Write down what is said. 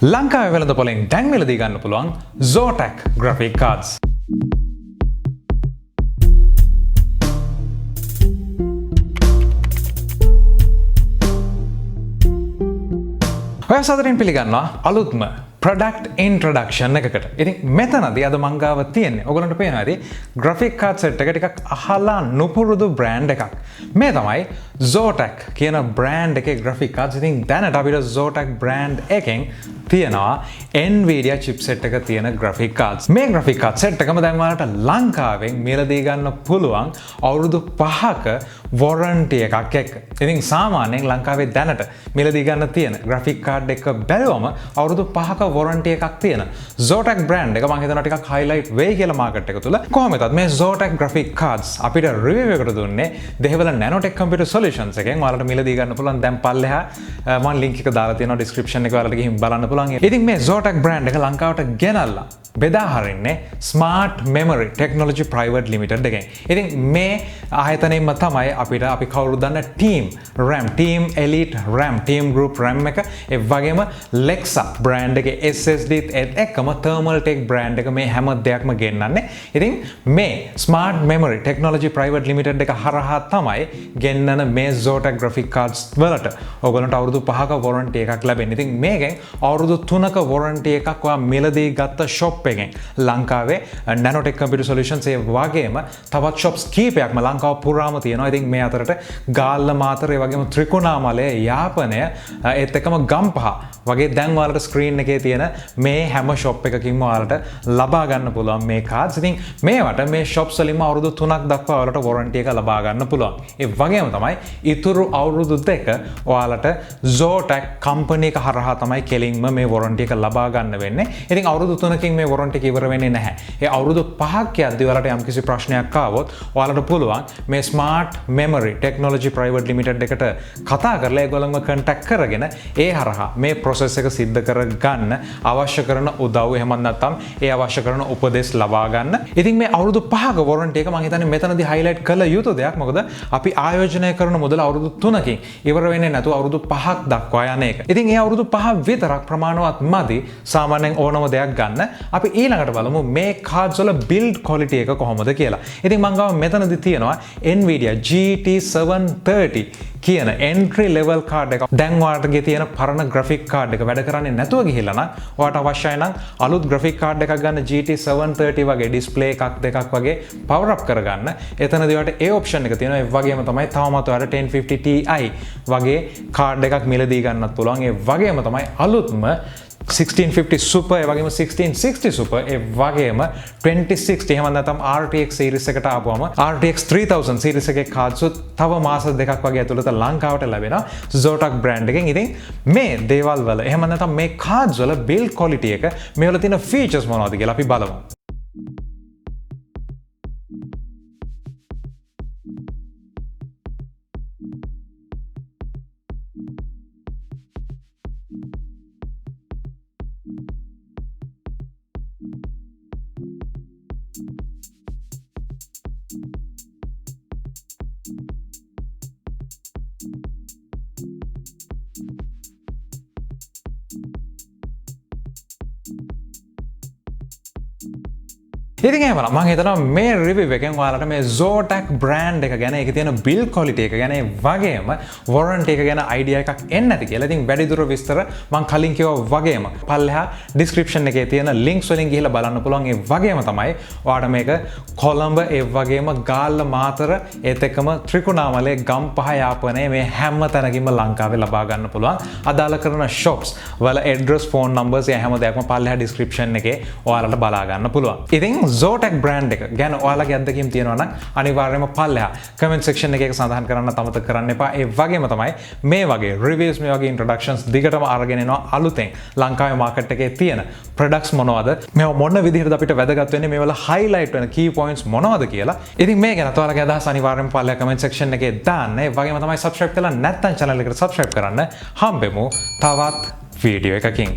ලංකාවේ වෙළඳ පොලෙන් දැන් මිලදී ගන්න පුළුවන් Zotac graphic cards. ඔය සාදරයෙන් පිළිගන්නවා අලුත්ම product introduction එකකට. ඉතින් මෙතනදී අද මං ගාව තියෙන්නේ ඔයගලන්ට පේනවා ඇති graphic card set එක ටිකක් අහලා නුපුරුදු brand එකක්. මේ තමයි Zotac කියන brand එකේ graphic cards. ඉතින් දැනට අපිට Zotac brand එකෙන් තියෙනවා Nvidia chipset එක තියෙන graphic cards. මේ graphic card set එකම දැන් ඔයාලට ලංකාවෙන් මිලදී ගන්න පුළුවන් අවුරුදු 5ක warranty එකක් එක්ක. ඉතින් සාමාන්‍යයෙන් ලංකාවේ දැනට මිලදී ගන්න තියෙන graphic card එක බැලුවම අවුරුදු 5ක warranty එකක් තියෙන Zotac brand එක මම හිතනවා ටිකක් highlight වෙයි කියලා market එක තුල. කොහොමද මේ Zotac graphic cards අපිට review එකකට දුන්නේ දෙහිවල Nanotek Computer Solutions එකෙන්. ඔයාලට මිලදී ගන්න පුළුවන් දැන් පල්ලෙහා මම link එක දාලා තියෙනවා description එකේ ඔයාලට ගිහින් බලන්න පුළුවන්. ඉතින් මේ Zotac brand එක ලංකාවට ගෙනල්ලා බෙදා හරින්නේ Smart Memory Technology Private Limited එකෙන්. ඉතින් මේ ආයතනයෙන්ම තමයි අපිට අපි කවුරුද දන්න Team RAM, Team Elite RAM, Team Group RAM එක ඒ වගේම Lexar brand එකේ SSD එකම Thermal Tech brand එක මේ හැම දෙයක්ම ගෙන්නන්නේ. ඉතින් මේ Smart Memory Technology Private Limited එක හරහා තමයි ගෙන්නන මේ Zotac graphic cards වලට ඔයගොල්ලන්ට අවුරුදු 5ක warranty එකක් ලැබෙන්නේ. ඉතින් මේකෙන් අවුරුදු 3ක warranty එකක් ඔයා මිලදී ගත්ත shop එකෙන් ලංකාවේ Nanotek Computer Solutions ඒ වගේම තවත් shops කීපයක්ම ලංකාව පුරාම තියෙනවා. ඉතින් මේ අතරට ගාල්ල මාතර ඒ වගේම ත්‍රිකුණාමලය යාපනය ඒත් එක්කම ගම්පහ වගේ දැන් ඔයාලට screen එකේ තියෙන මේ හැම shop එකකින්ම ඔයාලට ලබා ගන්න පුළුවන් මේ cards. ඉතින් මේවට මේ shops වලින්ම අවුරුදු 3ක් දක්වා ඔයාලට warranty එක ලබා ගන්න පුළුවන්. ඒ වගේම තමයි ඉතුරු අවුරුදු 2 ඔයාලට Zotac company එක හරහා තමයි කෙලින්ම මේ warranty එක ලබා ගන්න වෙන්නේ. ඉතින් අවුරුදු 3කින් මේ warranty එක ඉවර වෙන්නේ නැහැ. ඒ අවුරුදු 5ක් යද්දී ඔයාලට යම්කිසි ප්‍රශ්නයක් ආවොත් ඔයාලට පුළුවන් මේ Smart Memory Technology Private Limited එකට කතා කරලා ඒගොල්ලන්ව contact කරගෙන ඒ හරහා මේ process එක සිද්ධ කර ගන්න අවශ්‍ය කරන උදව් එහෙම නැත්නම් ඒ අවශ්‍ය කරන උපදෙස් ලබා ගන්න. ඉතින් මේ අවුරුදු 5ක warranty එක මම හිතන්නේ මෙතනදී highlight කළ යුතු දෙයක්. මොකද අපි ආයෝජනය කරන මුදල අවුරුදු 3කින් ඉවර වෙන්නේ නැතුව අවුරුදු 5ක් දක්වා යන එක. ඉතින් ඒ අවුරුදු 5 විතරක් ප්‍රමාණවත් මදි සාමාන්‍යයෙන් ඕනම දෙයක් ගන්න. අපි ඊළඟට බලමු මේ cards වල build quality එක කොහොමද කියලා. ඉතින් මම ගාව මෙතනදී තියෙනවා Nvidia GT730 කියන entry level card එක. දැන් ඔයාලටගේ තියෙන පරණ graphic card එක වැඩ කරන්නේ නැතුව ගිහිල්ලා නම් ඔයාලට අවශ්‍යයි නම් අලුත් graphic card එකක් ගන්න GT730 වගේ display එකක් දෙකක් වගේ power up කරගන්න. එතනදී ඔයාලට ඒ option එක තියෙනවා. ඒ වගේම තමයි තවමත් ඔයාලට 1050 Ti වගේ card එකක් මිලදී ගන්නත් පුළුවන්. ඒ වගේම තමයි අලුත්ම 1650 Super ඒ වගේම 1660 Super ඒ වගේම 2060 එහෙම නැත්නම් RTX series එකට ආපුවම RTX 3000 series එකේ cards තව මාස දෙකක් වගේ ඇතුළත ලංකාවට ලැබෙනවා Zotac brand එකෙන්. ඉතින් මේ දේවල් වල එහෙම නැත්නම් මේ cards වල build quality එක මේ වල තියෙන features මොනවද කියලා අපි බලමු. ඉතින් එහෙනම් මම හිතනවා මේ review එකෙන් ඔයාලට මේ Zotac brand එක ගැන ඒකේ තියෙන build quality එක ගැන ඒ වගේම warranty එක ගැන idea එකක් එන්න ඇති කියලා. ඉතින් වැඩිදුර විස්තර මම කලින් කිව්වා වගේම පල්ලෙහා description එකේ තියෙන links වලින් ගිහිල්ලා බලන්න පුළුවන්. ඒ වගේම තමයි ඔයාලට මේක කොළඹ ඒ වගේම ගාල්ල මාතර ඒත් එක්කම ත්‍රිකුණාමලය ගම්පහ යාපනයේ මේ හැම තැනකින්ම ලංකාවේ ලබා ගන්න පුළුවන්. අදාළ කරන shops වල address phone numbers ඒ හැම දෙයක්ම පල්ලෙහා description එකේ ඔයාලට බලා ගන්න පුළුවන්. ඉතින් Zotac brand එක ගැන ඔයාලගේ අත්දැකීම් තියෙනවා නම් අනිවාර්යයෙන්ම පල්ලෙහා comment section එකේ සඳහන් කරන්න අමතක කරන්න එපා. ඒ වගේම තමයි මේ වගේ reviews මේ වගේ introductions දිගටම අරගෙන එනවා අලුතෙන් ලංකාවේ market එකේ තියෙන products මොනවද, මේවා මොන විදිහටද අපිට වැදගත් වෙන්නේ, මේවල highlight වෙන key points මොනවද කියලා. ඉතින් මේ ගැන ඔයාලගේ අදහස් අනිවාර්යයෙන්ම පල්ලෙහා comment section එකේ දාන්න. ඒ වගේම තමයි subscribe කරලා නැත්නම් channel එකට subscribe කරන්න. හම්බෙමු තවත් වීඩියෝ එකකින්.